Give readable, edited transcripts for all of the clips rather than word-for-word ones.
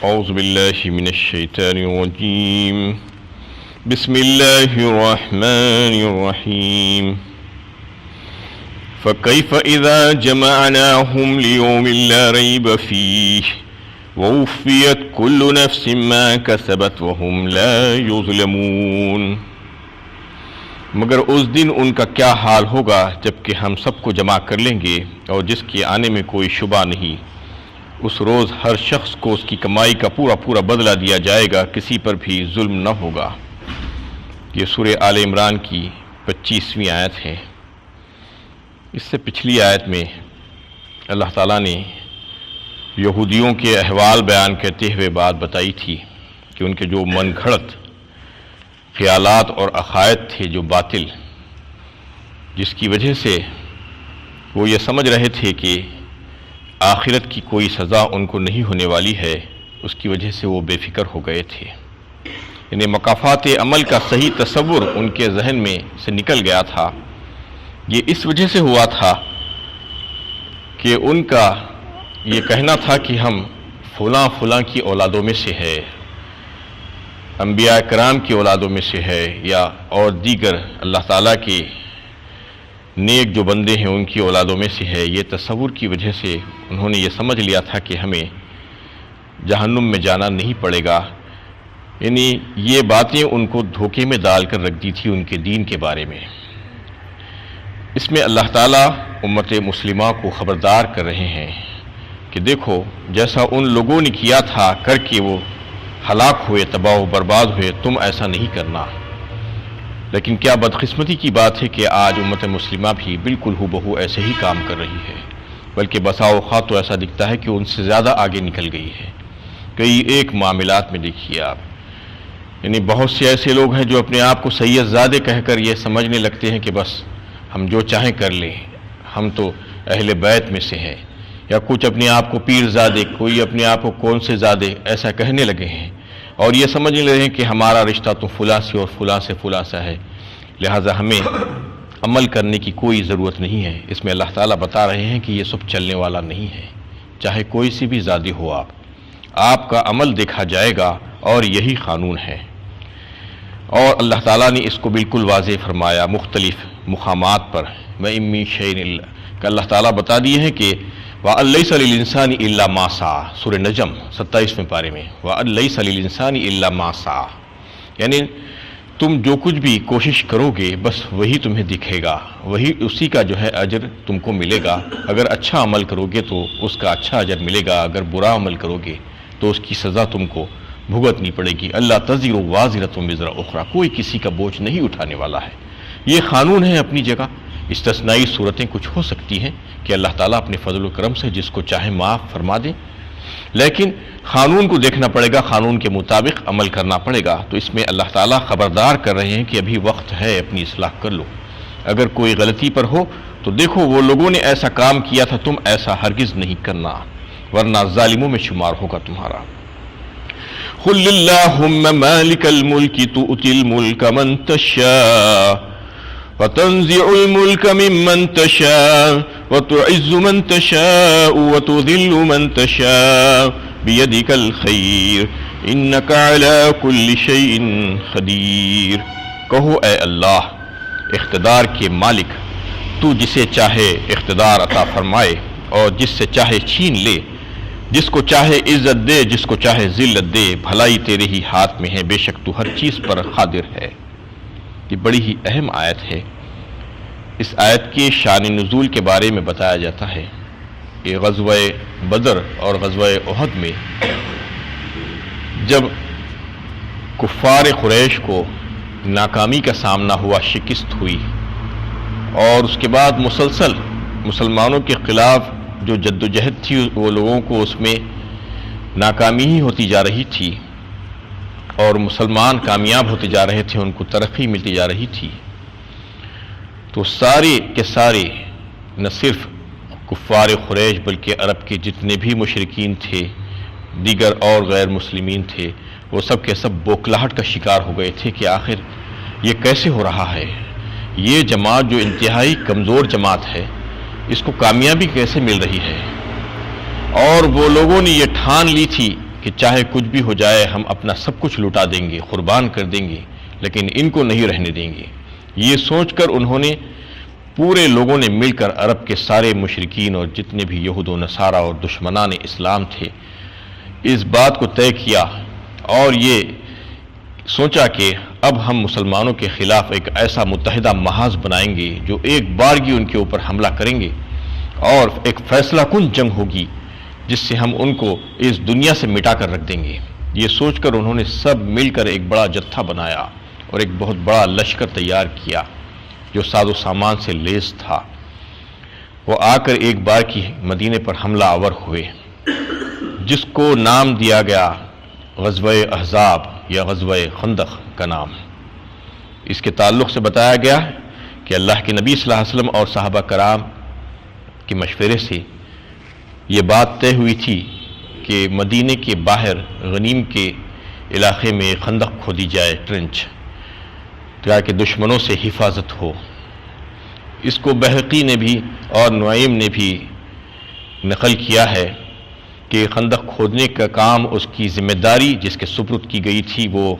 اعوذ باللہ من الشیطان الرجیم بسم اللہ الرحمن الرحیم فکیف اذا جمعناہم لیوم لا ریب فیہ ووفیت کل نفس ما کسبت وہم لا یظلمون۔ مگر اس دن ان کا کیا حال ہوگا جبکہ ہم سب کو جمع کر لیں گے اور جس کے آنے میں کوئی شبہ نہیں۔ اس روز ہر شخص کو اس کی کمائی کا پورا بدلہ دیا جائے گا، کسی پر بھی ظلم نہ ہوگا۔ یہ سورہ آل عمران کی 25ویں آیت ہے۔ اس سے پچھلی آیت میں اللہ تعالیٰ نے یہودیوں کے احوال بیان کرتے ہوئے بات بتائی تھی کہ ان کے جو من گھڑت خیالات اور عقائد تھے جو باطل، جس کی وجہ سے وہ یہ سمجھ رہے تھے کہ آخرت کی کوئی سزا ان کو نہیں ہونے والی ہے، اس کی وجہ سے وہ بے فکر ہو گئے تھے۔ یعنی مکافات عمل کا صحیح تصور ان کے ذہن میں سے نکل گیا تھا۔ یہ اس وجہ سے ہوا تھا کہ ان کا یہ کہنا تھا کہ ہم فلاں کی اولادوں میں سے ہے، انبیاء کرام کی اولادوں میں سے ہے، یا اور دیگر اللہ تعالیٰ کے نیک جو بندے ہیں ان کی اولادوں میں سے ہے۔ یہ تصور کی وجہ سے انہوں نے یہ سمجھ لیا تھا کہ ہمیں جہنم میں جانا نہیں پڑے گا۔ یعنی یہ باتیں ان کو دھوکے میں ڈال کر رکھ دی تھی ان کے دین کے بارے میں۔ اس میں اللہ تعالیٰ امت مسلمہ کو خبردار کر رہے ہیں کہ دیکھو جیسا ان لوگوں نے کیا تھا کر کے وہ ہلاک ہوئے، تباہ و برباد ہوئے، تم ایسا نہیں کرنا۔ لیکن کیا بدقسمتی کی بات ہے کہ آج امت مسلمہ بھی بالکل ہو ایسے ہی کام کر رہی ہے، بلکہ بسا اوقات تو ایسا دکھتا ہے کہ ان سے زیادہ آگے نکل گئی ہے۔ کئی ایک معاملات میں دیکھیے آپ، یعنی بہت سے ایسے لوگ ہیں جو اپنے آپ کو سید زادے کہہ کر یہ سمجھنے لگتے ہیں کہ بس ہم جو چاہیں کر لیں، ہم تو اہل بیت میں سے ہیں، یا کچھ اپنے آپ کو پیر زادے، کوئی اپنے آپ کو کون سے زادے ایسا کہنے لگے ہیں، اور یہ سمجھنے لگے ہیں کہ ہمارا رشتہ تو فلاں سے اور فلاں سے فلاں سا ہے، لہٰذا ہمیں عمل کرنے کی کوئی ضرورت نہیں ہے۔ اس میں اللہ تعالیٰ بتا رہے ہیں کہ یہ سب چلنے والا نہیں ہے، چاہے کوئی سی بھی زادی ہو، آپ کا عمل دیکھا جائے گا، اور یہی قانون ہے۔ اور اللہ تعالیٰ نے اس کو بالکل واضح فرمایا مختلف مقامات پر، وَإِن مِّن شَيْءٍ إِلَّا کہ اللہ تعالیٰ بتا دیے ہیں کہ وَأَن لَيْسَ لِلْإِنسَانِ إِلَّا مَا سَعَىٰ، سورہ نجم 27ویں پارے میں، وَأَن لَيْسَ لِلْإِنسَانِ إِلَّا مَا سَعَىٰ، یعنی تم جو کچھ بھی کوشش کرو گے بس وہی تمہیں دکھے گا، وہی اسی کا جو ہے اجر تم کو ملے گا۔ اگر اچھا عمل کرو گے تو اس کا اچھا اجر ملے گا، اگر برا عمل کرو گے تو اس کی سزا تم کو بھگتنی پڑے گی۔ اللہ تزر وازرۃ وزر اخری، کوئی کسی کا بوجھ نہیں اٹھانے والا ہے۔ یہ قانون ہے اپنی جگہ، استثنائی صورتیں کچھ ہو سکتی ہیں کہ اللہ تعالیٰ اپنے فضل و کرم سے جس کو چاہے معاف فرما دے، لیکن قانون کو دیکھنا پڑے گا، قانون کے مطابق عمل کرنا پڑے گا۔ تو اس میں اللہ تعالیٰ خبردار کر رہے ہیں کہ ابھی وقت ہے، اپنی اصلاح کر لو۔ اگر کوئی غلطی پر ہو تو دیکھو وہ لوگوں نے ایسا کام کیا تھا، تم ایسا ہرگز نہیں کرنا، ورنہ ظالموں میں شمار ہوگا تمہارا۔ قل اللہم مالک الملک تؤتی الملک من تشاء وتنزع الملك ممن تشاء وتعز من تشاء وتذل من تشاء بيدك الخير انك على كل شيء قدير۔ کہو اے اللہ اقتدار کے مالک، تو جسے چاہے اقتدار عطا فرمائے اور جس سے چاہے چھین لے، جس کو چاہے عزت دے، جس کو چاہے ذلت دے، بھلائی تیرے ہی ہاتھ میں ہے، بے شک تو ہر چیز پر قادر ہے۔ یہ بڑی ہی اہم آیت ہے۔ اس آیت کے شان نزول کے بارے میں بتایا جاتا ہے کہ غزوہ بدر اور غزوہ احد میں جب کفار قریش کو ناکامی کا سامنا ہوا، شکست ہوئی، اور اس کے بعد مسلسل مسلمانوں کے خلاف جو جد و جہد تھی وہ لوگوں کو اس میں ناکامی ہی ہوتی جا رہی تھی، اور مسلمان کامیاب ہوتے جا رہے تھے، ان کو ترقی ملتی جا رہی تھی، تو سارے کے سارے نہ صرف کفار قریش بلکہ عرب کے جتنے بھی مشرکین تھے، دیگر اور غیر مسلمین تھے، وہ سب کے سب بوکھلاہٹ کا شکار ہو گئے تھے کہ آخر یہ کیسے ہو رہا ہے، یہ جماعت جو انتہائی کمزور جماعت ہے اس کو کامیابی کیسے مل رہی ہے۔ اور وہ لوگوں نے یہ ٹھان لی تھی کہ چاہے کچھ بھی ہو جائے ہم اپنا سب کچھ لٹا دیں گے، قربان کر دیں گے، لیکن ان کو نہیں رہنے دیں گے۔ یہ سوچ کر انہوں نے پورے لوگوں نے مل کر عرب کے سارے مشرکین اور جتنے بھی یہود و نصارہ اور دشمنان اسلام تھے اس بات کو طے کیا اور یہ سوچا کہ اب ہم مسلمانوں کے خلاف ایک ایسا متحدہ محاذ بنائیں گے جو ایک بارگی ان کے اوپر حملہ کریں گے اور ایک فیصلہ کن جنگ ہوگی جس سے ہم ان کو اس دنیا سے مٹا کر رکھ دیں گے۔ یہ سوچ کر انہوں نے سب مل کر ایک بڑا جتھا بنایا اور ایک بہت بڑا لشکر تیار کیا جو ساز و سامان سے لیس تھا۔ وہ آ کر ایک بار کی مدینے پر حملہ آور ہوئے، جس کو نام دیا گیا غزوہ احزاب یا غزوہ خندق کا نام۔ اس کے تعلق سے بتایا گیا کہ اللہ کے نبی صلی اللہ علیہ وسلم اور صحابہ کرام کے مشورے سے یہ بات طے ہوئی تھی کہ مدینے کے باہر غنیم کے علاقے میں خندق کھودی جائے، ٹرنچ، تاکہ دشمنوں سے حفاظت ہو۔ اس کو بہقی نے بھی اور نعیم نے بھی نقل کیا ہے کہ خندق کھودنے کا کام اس کی ذمہ داری جس کے سپرد کی گئی تھی وہ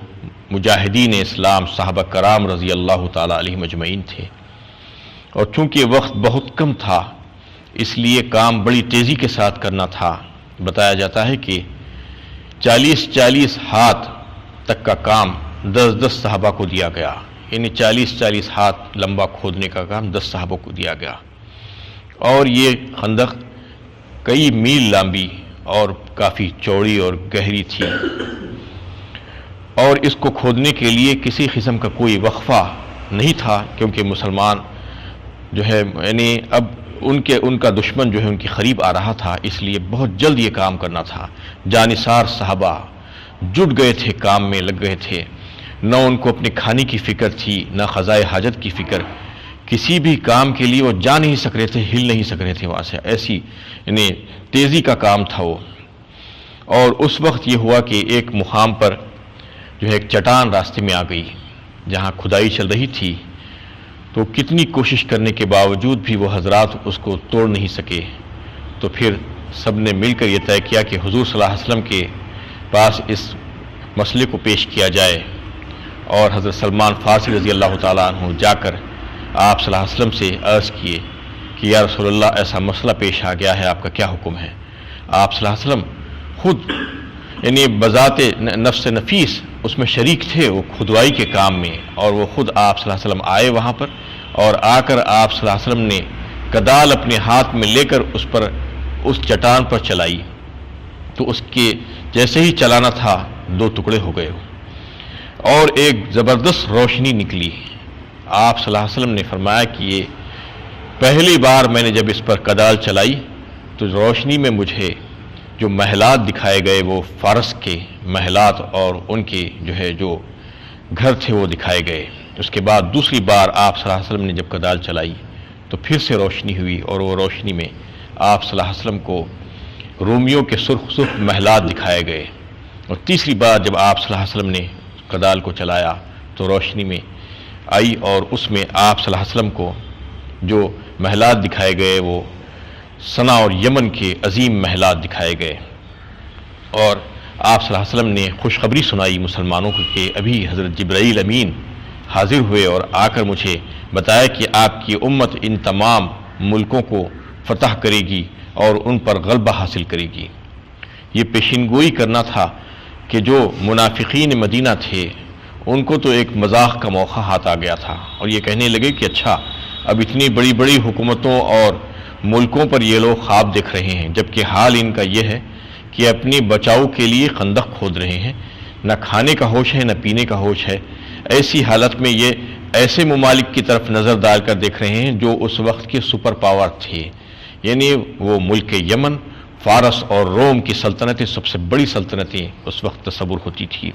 مجاہدین اسلام صحابہ کرام رضی اللہ تعالی علیہم اجمعین تھے، اور چونکہ وقت بہت کم تھا اس لیے کام بڑی تیزی کے ساتھ کرنا تھا۔ بتایا جاتا ہے کہ 40 ہاتھ تک کا کام 10 صحابہ کو دیا گیا، یعنی 40 ہاتھ لمبا کھودنے کا کام 10 صحابوں کو دیا گیا، اور یہ خندق کئی میل لمبی اور کافی چوڑی اور گہری تھی، اور اس کو کھودنے کے لیے کسی قسم کا کوئی وقفہ نہیں تھا، کیونکہ مسلمان جو ہے یعنی اب ان کا دشمن جو ہے ان کے قریب آ رہا تھا، اس لیے بہت جلد یہ کام کرنا تھا۔ جانثار صحابہ جٹ گئے تھے، کام میں لگ گئے تھے، نہ ان کو اپنے کھانے کی فکر تھی نہ قضائے حاجت کی فکر، کسی بھی کام کے لیے وہ جا نہیں سک رہے تھے، ہل نہیں سک رہے تھے وہاں سے، ایسی یعنی تیزی کا کام تھا وہ۔ اور اس وقت یہ ہوا کہ ایک مقام پر جو ہے ایک چٹان راستے میں آ گئی جہاں کھدائی چل رہی تھی، تو کتنی کوشش کرنے کے باوجود بھی وہ حضرات اس کو توڑ نہیں سکے، تو پھر سب نے مل کر یہ طے کیا کہ حضور صلی اللہ علیہ وسلم کے پاس اس مسئلے کو پیش کیا جائے، اور حضرت سلمان فارسی رضی اللہ تعالیٰ عنہ جا کر آپ صلی اللہ علیہ وسلم سے عرض کیے کہ یا رسول اللہ ایسا مسئلہ پیش آ گیا ہے، آپ کا کیا حکم ہے؟ آپ صلی اللہ علیہ وسلم خود یعنی بذات نفس نفیس اس میں شریک تھے وہ کھدوائی کے کام میں، اور وہ خود آپ صلی اللہ علیہ وسلم آئے وہاں پر، اور آ کر آپ صلی اللہ علیہ وسلم نے کدال اپنے ہاتھ میں لے کر اس چٹان پر چلائی، تو اس کے جیسے ہی چلانا تھا 2 ٹکڑے ہو گئے، اور ایک زبردست روشنی نکلی۔ آپ صلی اللہ علیہ وسلم نے فرمایا کہ یہ پہلی بار میں نے جب اس پر کدال چلائی تو روشنی میں مجھے جو محلات دکھائے گئے وہ فارس کے محلات اور ان کے جو گھر تھے وہ دکھائے گئے۔ اس کے بعد دوسری بار آپ صلی اللہ علیہ وسلم نے جب کدال چلائی تو پھر سے روشنی ہوئی، اور وہ روشنی میں آپ صلی اللہ علیہ وسلم کو رومیوں کے سرخ محلات دکھائے گئے، اور تیسری بار جب آپ صلی اللہ علیہ وسلم نے کدال کو چلایا تو روشنی میں آئی، اور اس میں آپ صلی اللہ علیہ وسلم کو جو محلات دکھائے گئے وہ سنا اور یمن کے عظیم محلات دکھائے گئے، اور آپ صلی اللہ علیہ وسلم نے خوشخبری سنائی مسلمانوں کو کہ ابھی حضرت جبرائیل امین حاضر ہوئے اور آ کر مجھے بتایا کہ آپ کی امت ان تمام ملکوں کو فتح کرے گی اور ان پر غلبہ حاصل کرے گی۔ یہ پیشین گوئی کرنا تھا کہ جو منافقین مدینہ تھے ان کو تو ایک مذاق کا موقع ہاتھ آ گیا تھا، اور یہ کہنے لگے کہ اچھا اب اتنی بڑی بڑی حکومتوں اور ملکوں پر یہ لوگ خواب دیکھ رہے ہیں، جبکہ حال ان کا یہ ہے کہ اپنے بچاؤ کے لیے خندق کھود رہے ہیں، نہ کھانے کا ہوش ہے نہ پینے کا ہوش ہے۔ ایسی حالت میں یہ ایسے ممالک کی طرف نظر ڈال کر دیکھ رہے ہیں جو اس وقت کے سپر پاور تھے، یعنی وہ ملک یمن، فارس اور روم کی سلطنتیں سب سے بڑی سلطنتیں اس وقت تصور ہوتی تھی۔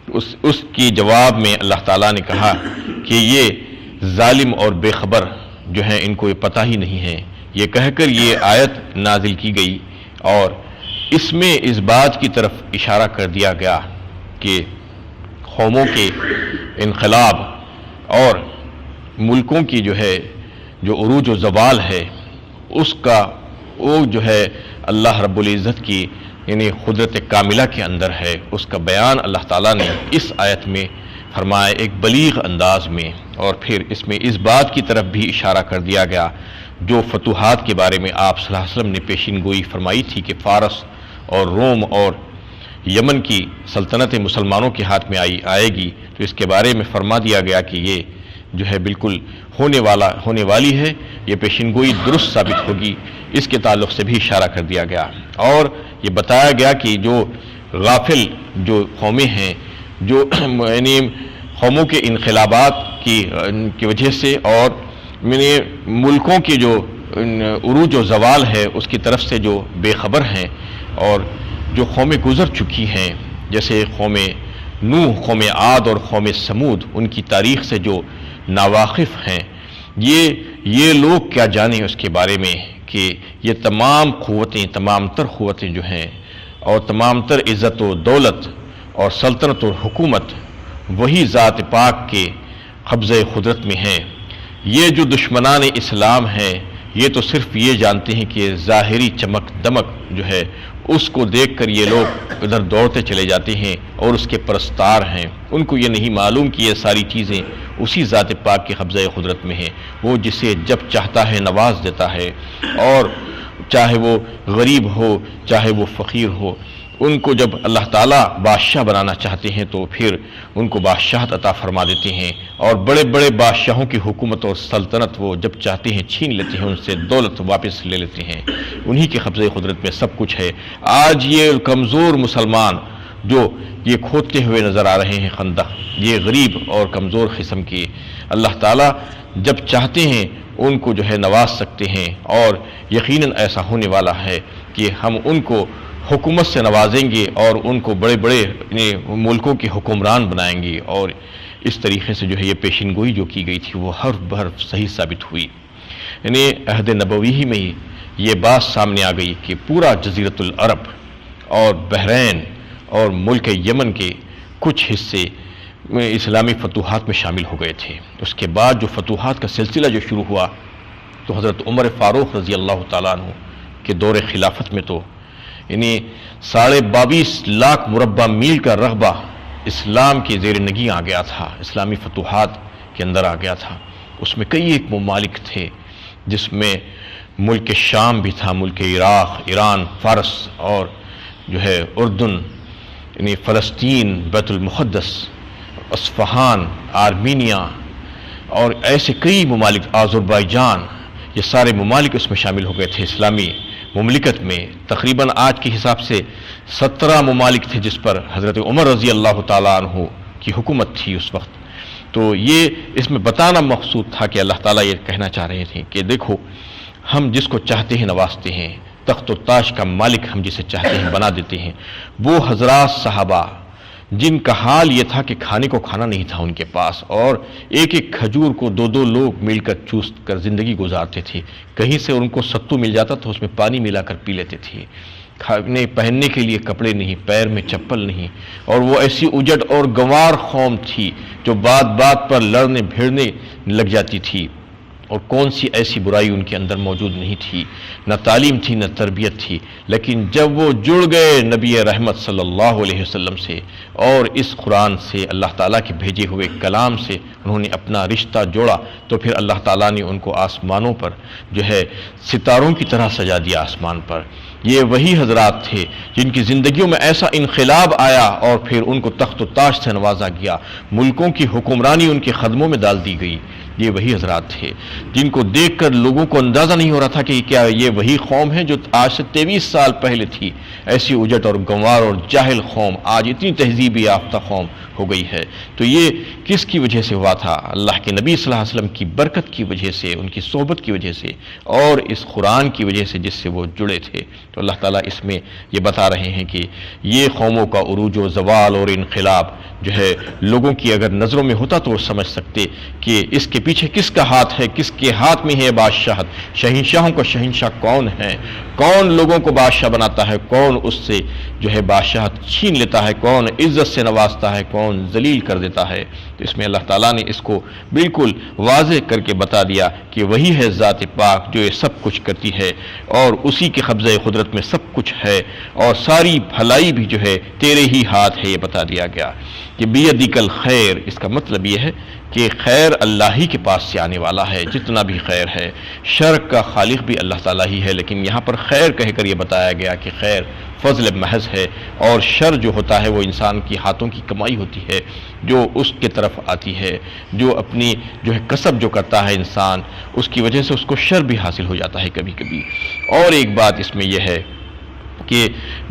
اس کی جواب میں اللہ تعالیٰ نے کہا کہ یہ ظالم اور بے خبر جو ہیں ان کو یہ پتہ ہی نہیں ہے، یہ کہہ کر یہ آیت نازل کی گئی، اور اس میں اس بات کی طرف اشارہ کر دیا گیا کہ قوموں کے انقلاب اور ملکوں کی جو عروج و زوال ہے اس کا وہ اللہ رب العزت کی یعنی قدرت کاملہ کے اندر ہے، اس کا بیان اللہ تعالیٰ نے اس آیت میں فرمایا ایک بلیغ انداز میں، اور پھر اس میں اس بات کی طرف بھی اشارہ کر دیا گیا جو فتوحات کے بارے میں آپ صلی اللہ علیہ وسلم نے پیشین گوئی فرمائی تھی کہ فارس اور روم اور یمن کی سلطنت مسلمانوں کے ہاتھ میں آئے گی، تو اس کے بارے میں فرما دیا گیا کہ یہ جو ہے بالکل ہونے والی ہے، یہ پیشین گوئی درست ثابت ہوگی، اس کے تعلق سے بھی اشارہ کر دیا گیا، اور یہ بتایا گیا کہ جو غافل جو قومیں ہیں، جو یعنی قوموں کے انقلابات کی وجہ سے اور ملکوں کی جو عروج و زوال ہے اس کی طرف سے جو بے خبر ہیں، اور جو قومیں گزر چکی ہیں جیسے قوم نوح، قوم عاد اور قوم سمود، ان کی تاریخ سے جو ناواقف ہیں، یہ لوگ کیا جانیں اس کے بارے میں کہ یہ تمام تر قوتیں جو ہیں اور تمام تر عزت و دولت اور سلطنت اور حکومت وہی ذات پاک کے قبضہ قدرت میں ہیں۔ یہ جو دشمنان اسلام ہیں یہ تو صرف یہ جانتے ہیں کہ ظاہری چمک دمک جو ہے اس کو دیکھ کر یہ لوگ ادھر دوڑتے چلے جاتے ہیں اور اس کے پرستار ہیں، ان کو یہ نہیں معلوم کہ یہ ساری چیزیں اسی ذات پاک کے قبضہ قدرت میں ہیں، وہ جسے جب چاہتا ہے نواز دیتا ہے، اور چاہے وہ غریب ہو چاہے وہ فقیر ہو، ان کو جب اللہ تعالیٰ بادشاہ بنانا چاہتے ہیں تو پھر ان کو بادشاہت عطا فرما دیتے ہیں، اور بڑے بڑے بادشاہوں کی حکومت اور سلطنت وہ جب چاہتے ہیں چھین لیتے ہیں، ان سے دولت واپس لے لیتے ہیں، انہی کے قبضہ قدرت میں سب کچھ ہے۔ آج یہ کمزور مسلمان جو یہ کھودتے ہوئے نظر آ رہے ہیں خندق، یہ غریب اور کمزور قسم کے، اللہ تعالیٰ جب چاہتے ہیں ان کو جو ہے نواز سکتے ہیں، اور یقیناً ایسا ہونے والا ہے کہ ہم ان کو حکومت سے نوازیں گے اور ان کو بڑے بڑے ملکوں کے حکمران بنائیں گے، اور اس طریقے سے جو ہے یہ پیشین گوئی جو کی گئی تھی وہ حرف بحرف صحیح ثابت ہوئی۔ یعنی عہد نبوی ہی میں ہی یہ بات سامنے آ گئی کہ پورا جزیرۃ العرب اور بحرین اور ملک یمن کے کچھ حصے اسلامی فتوحات میں شامل ہو گئے تھے۔ اس کے بعد جو فتوحات کا سلسلہ جو شروع ہوا تو حضرت عمر فاروق رضی اللہ تعالیٰ عنہ کے دور خلافت میں تو یعنی 22.5 لاکھ مربع میل کا رقبہ اسلام کے زیر نگیں آ گیا تھا، اسلامی فتوحات کے اندر آ گیا تھا۔ اس میں کئی ایک ممالک تھے جس میں ملک شام بھی تھا، ملک عراق، ایران، فارس اور جو ہے اردن، یعنی فلسطین، بیت المقدس، اصفہان، آرمینیا اور ایسے کئی ممالک، آذربائیجان، یہ سارے ممالک اس میں شامل ہو گئے تھے۔ اسلامی مملکت میں تقریباً آج کے حساب سے 17 ممالک تھے جس پر حضرت عمر رضی اللہ تعالیٰ عنہ کی حکومت تھی اس وقت۔ تو یہ اس میں بتانا مقصود تھا کہ اللہ تعالیٰ یہ کہنا چاہ رہے تھے کہ دیکھو ہم جس کو چاہتے ہیں نوازتے ہیں، تخت و تاج کا مالک ہم جسے چاہتے ہیں بنا دیتے ہیں۔ وہ حضرات صحابہ جن کا حال یہ تھا کہ کھانے کو کھانا نہیں تھا ان کے پاس، اور ایک ایک کھجور کو 2 لوگ مل کر چوس کر زندگی گزارتے تھے، کہیں سے ان کو ستو مل جاتا تو اس میں پانی ملا کر پی لیتے تھے، پہننے کے لیے کپڑے نہیں، پیر میں چپل نہیں، اور وہ ایسی اجڑ اور گنوار قوم تھی جو بات بات پر لڑنے بھیڑنے لگ جاتی تھی، اور کون سی ایسی برائی ان کے اندر موجود نہیں تھی، نہ تعلیم تھی نہ تربیت تھی، لیکن جب وہ جڑ گئے نبی رحمت صلی اللہ علیہ وسلم سے اور اس قرآن سے، اللہ تعالیٰ کے بھیجے ہوئے کلام سے انہوں نے اپنا رشتہ جوڑا، تو پھر اللہ تعالیٰ نے ان کو آسمانوں پر جو ہے ستاروں کی طرح سجا دیا آسمان پر۔ یہ وہی حضرات تھے جن کی زندگیوں میں ایسا انقلاب آیا اور پھر ان کو تخت و تاج سے نوازا گیا، ملکوں کی حکمرانی ان کے قدموں میں ڈال دی گئی۔ یہ وہی حضرات تھے جن کو دیکھ کر لوگوں کو اندازہ نہیں ہو رہا تھا کہ کیا یہ وہی قوم ہے جو آج سے 23 سال پہلے تھی، ایسی اجٹ اور گنوار اور جاہل قوم آج اتنی تہذیب یافتہ قوم ہو گئی ہے۔ تو یہ کس کی وجہ سے ہوا تھا؟ اللہ کے نبی صلی اللہ علیہ وسلم کی برکت کی وجہ سے، ان کی صحبت کی وجہ سے، اور اس قرآن کی وجہ سے جس سے وہ جڑے تھے۔ تو اللہ تعالیٰ اس میں یہ بتا رہے ہیں کہ یہ قوموں کا عروج و زوال اور انقلاب جو ہے لوگوں کی اگر نظروں میں ہوتا تو وہ سمجھ سکتے کہ اس کے پیچھے کس کا ہاتھ ہے، کس کے ہاتھ میں ہے بادشاہت، شہنشاہوں کا شہنشاہ کون ہے، کون لوگوں کو بادشاہ بناتا ہے، کون اس سے جو ہے بادشاہت چھین لیتا ہے، کون عزت سے نوازتا ہے، کون ذلیل کر دیتا ہے۔ تو اس میں اللہ تعالیٰ نے اس کو بالکل واضح کر کے بتا دیا کہ وہی ہے ذات پاک جو یہ سب کچھ کرتی ہے، اور اسی کے قبضہ قدرت قدرت میں سب کچھ ہے اور ساری بھلائی بھی جو ہے تیرے ہی ہاتھ ہے، یہ بتا دیا گیا کہ بیدک الخیر، اس کا مطلب یہ ہے کہ خیر اللہ ہی کے پاس سے آنے والا ہے، جتنا بھی خیر ہے، شر کا خالق بھی اللہ تعالیٰ ہی ہے، لیکن یہاں پر خیر کہہ کر یہ بتایا گیا کہ خیر فضل محض ہے، اور شر جو ہوتا ہے وہ انسان کی ہاتھوں کی کمائی ہوتی ہے جو اس کے طرف آتی ہے، جو اپنی جو ہے کسب جو کرتا ہے انسان، اس کی وجہ سے اس کو شر بھی حاصل ہو جاتا ہے کبھی کبھی۔ اور ایک بات اس میں یہ ہے کہ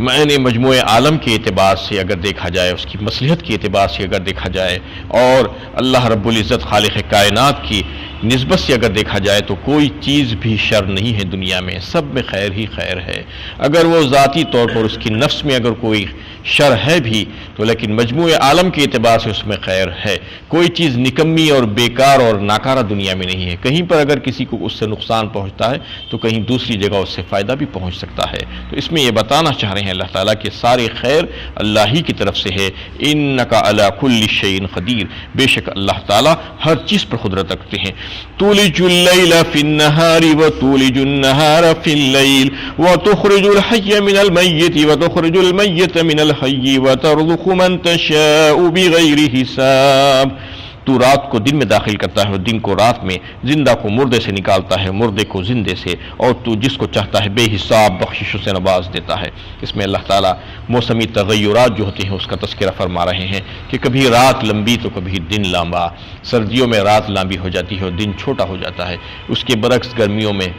میں نے مجموعہ عالم کے اعتبار سے اگر دیکھا جائے، اس کی مصلحت کے اعتبار سے اگر دیکھا جائے، اور اللہ رب العزت خالق کائنات کی نسبت سے اگر دیکھا جائے، تو کوئی چیز بھی شر نہیں ہے دنیا میں، سب میں خیر ہی خیر ہے۔ اگر وہ ذاتی طور پر اس کی نفس میں اگر کوئی شر ہے بھی تو لیکن مجموعہ عالم کے اعتبار سے اس میں خیر ہے۔ کوئی چیز نکمی اور بیکار اور ناکارہ دنیا میں نہیں ہے، کہیں پر اگر کسی کو اس سے نقصان پہنچتا ہے تو کہیں دوسری جگہ اس سے فائدہ بھی پہنچ سکتا ہے۔ تو اس میں یہ بتانا چاہ رہے ہیں اللہ تعالیٰ کہ سارے خیر اللہ ہی کی طرف سے ہے۔ انک علی کل شیء قدیر، بے شک اللہ تعالیٰ ہر چیز پر قدرت رکھتے ہیں۔ تولج اللیل فی النہار وتولج النہار فی اللیل وتخرج الحی من المیت وتخرج المیت من الحی وترزق من تشاء بغیر حساب۔ تو رات کو دن میں داخل کرتا ہے اور دن کو رات میں، زندہ کو مردے سے نکالتا ہے، مردے کو زندے سے، اور تو جس کو چاہتا ہے بے حساب بخششوں سے نواز دیتا ہے۔ اس میں اللہ تعالیٰ موسمی تغیرات جو ہوتے ہیں اس کا تذکرہ فرما رہے ہیں کہ کبھی رات لمبی تو کبھی دن لمبا، سردیوں میں رات لمبی ہو جاتی ہے اور دن چھوٹا ہو جاتا ہے، اس کے برعکس گرمیوں میں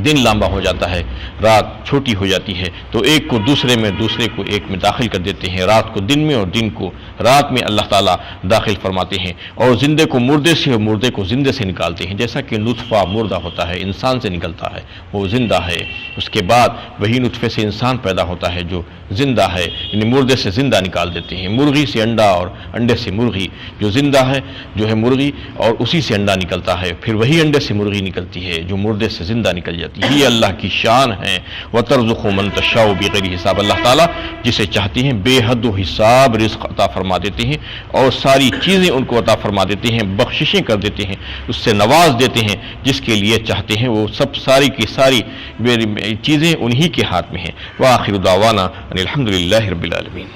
دن لمبا ہو جاتا ہے، رات چھوٹی ہو جاتی ہے، تو ایک کو دوسرے میں، دوسرے کو ایک میں داخل کر دیتے ہیں، رات کو دن میں اور دن کو رات میں اللہ تعالیٰ داخل فرماتے ہیں، اور زندے کو مردے سے اور مردے کو زندے سے نکالتے ہیں۔ جیسا کہ نطفہ مردہ ہوتا ہے، انسان سے نکلتا ہے، وہ زندہ ہے، اس کے بعد وہی نطفے سے انسان پیدا ہوتا ہے جو زندہ ہے، یعنی مردے سے زندہ نکال دیتے ہیں، مرغی سے انڈا اور انڈے سے مرغی، جو زندہ ہے جو ہے مرغی، اور اسی سے انڈا نکلتا ہے، پھر وہی انڈے سے مرغی نکلتی ہے جو مردے سے زندہ نکل جاتی ہے۔ یہ اللہ کی شان ہے۔ وَتَرْزُقُ مَن تَشَاءُ بِغَيْرِ حساب، اللہ تعالیٰ جسے چاہتے ہیں بے حد و حساب رزق عطا فرما دیتے ہیں، اور ساری چیزیں ان کو عطا فرما دیتے ہیں، بخششیں کر دیتے ہیں، اس سے نواز دیتے ہیں جس کے لیے چاہتے ہیں، وہ سب ساری کی ساری چیزیں انہی کے ہاتھ میں ہیں۔ وآخر دعوانا ان الحمد للہ رب العالمین۔